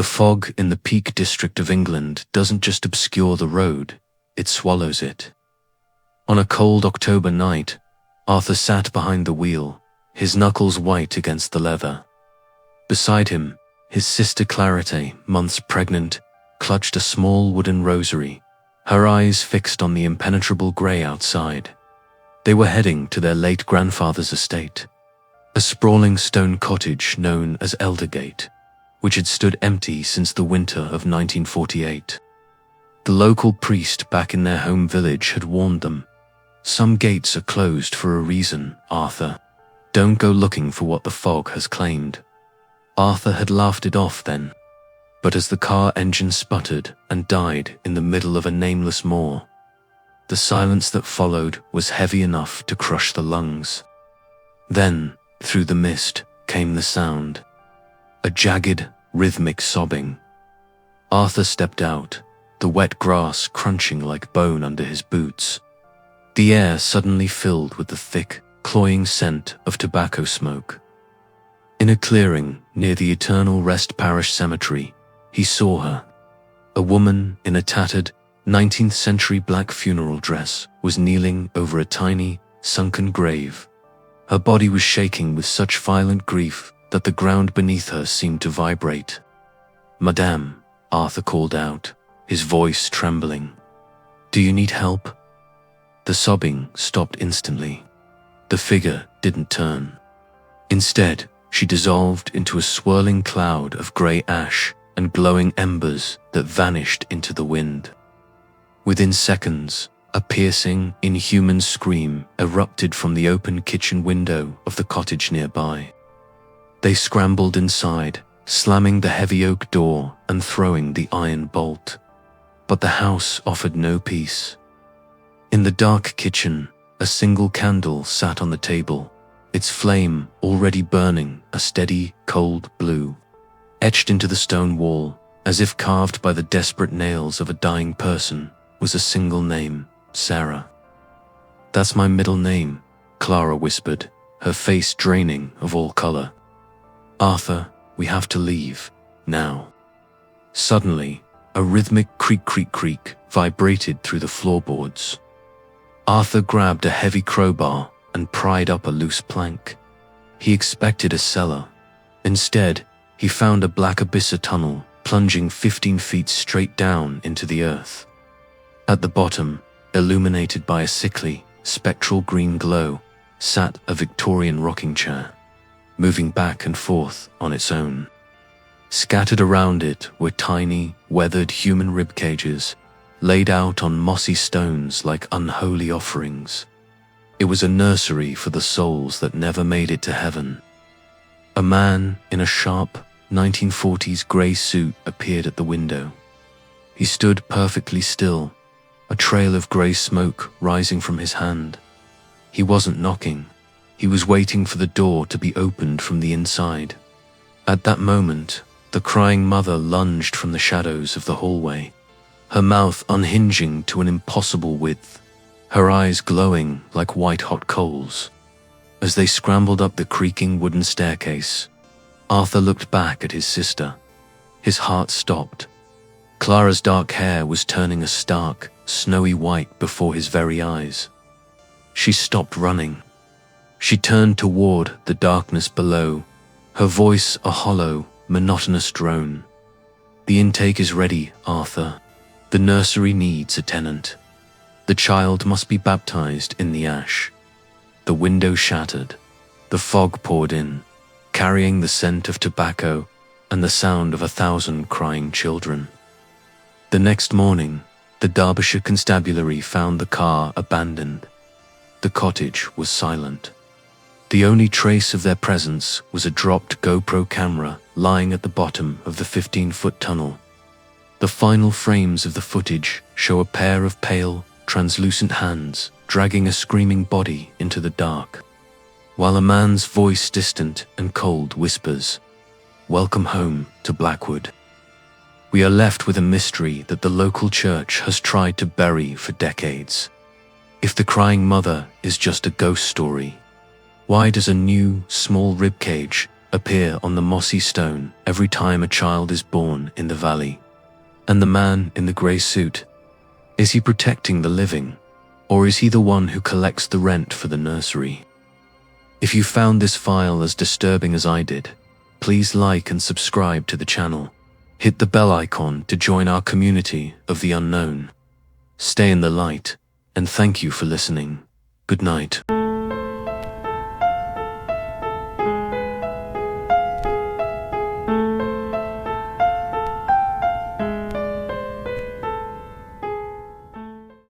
The fog in the Peak District of England doesn't just obscure the road, it swallows it. On a cold October night, Arthur sat behind the wheel, his knuckles white against the leather. Beside him, his sister Clarite, months pregnant, clutched a small wooden rosary, her eyes fixed on the impenetrable grey outside. They were heading to their late grandfather's estate, a sprawling stone cottage known as Eldergate, which had stood empty since the winter of 1948. The local priest back in their home village had warned them, "Some gates are closed for a reason, Arthur. Don't go looking for what the fog has claimed." Arthur had laughed it off then, but as the car engine sputtered and died in the middle of a nameless moor, the silence that followed was heavy enough to crush the lungs. Then, through the mist, came the sound. A jagged, rhythmic sobbing. Arthur stepped out, the wet grass crunching like bone under his boots. The air suddenly filled with the thick, cloying scent of tobacco smoke. In a clearing near the Eternal Rest Parish Cemetery, he saw her. A woman in a tattered, 19th century black funeral dress was kneeling over a tiny, sunken grave. Her body was shaking with such violent grief that the ground beneath her seemed to vibrate. "Madame," Arthur called out, his voice trembling. "Do you need help?" The sobbing stopped instantly. The figure didn't turn. Instead, she dissolved into a swirling cloud of grey ash and glowing embers that vanished into the wind. Within seconds, a piercing, inhuman scream erupted from the open kitchen window of the cottage nearby. They scrambled inside, slamming the heavy oak door and throwing the iron bolt. But the house offered no peace. In the dark kitchen, a single candle sat on the table, its flame already burning a steady, cold blue. Etched into the stone wall, as if carved by the desperate nails of a dying person, was a single name, Sarah. "That's my middle name," Clara whispered, her face draining of all color. "Arthur, we have to leave, now." Suddenly, a rhythmic creak vibrated through the floorboards. Arthur grabbed a heavy crowbar and pried up a loose plank. He expected a cellar. Instead, he found a black abyss tunnel plunging 15 feet straight down into the earth. At the bottom, illuminated by a sickly, spectral green glow, sat a Victorian rocking chair, moving back and forth on its own. Scattered around it were tiny, weathered human rib cages, laid out on mossy stones like unholy offerings. It was a nursery for the souls that never made it to heaven. A man in a sharp, 1940s grey suit appeared at the window. He stood perfectly still, a trail of grey smoke rising from his hand. He wasn't knocking. He was waiting for the door to be opened from the inside. At that moment, the crying mother lunged from the shadows of the hallway, her mouth unhinging to an impossible width, her eyes glowing like white-hot coals. As they scrambled up the creaking wooden staircase, Arthur looked back at his sister. His heart stopped. Clara's dark hair was turning a stark, snowy white before his very eyes. She stopped running. She turned toward the darkness below, her voice a hollow, monotonous drone. "The intake is ready, Arthur. The nursery needs a tenant. The child must be baptized in the ash." The window shattered. The fog poured in, carrying the scent of tobacco and the sound of 1,000 crying children. The next morning, the Derbyshire Constabulary found the car abandoned. The cottage was silent. The only trace of their presence was a dropped GoPro camera lying at the bottom of the 15-foot tunnel. The final frames of the footage show a pair of pale, translucent hands dragging a screaming body into the dark, while a man's voice, distant and cold, whispers, "Welcome home to Blackwood." We are left with a mystery that the local church has tried to bury for decades. If the crying mother is just a ghost story, why does a new, small ribcage appear on the mossy stone every time a child is born in the valley. And the man in the grey suit, is he protecting the living, or is he the one who collects the rent for the nursery? If you found this file as disturbing as I did, please like and subscribe to the channel. Hit the bell icon to join our community of the unknown. Stay in the light, and thank you for listening. Good night.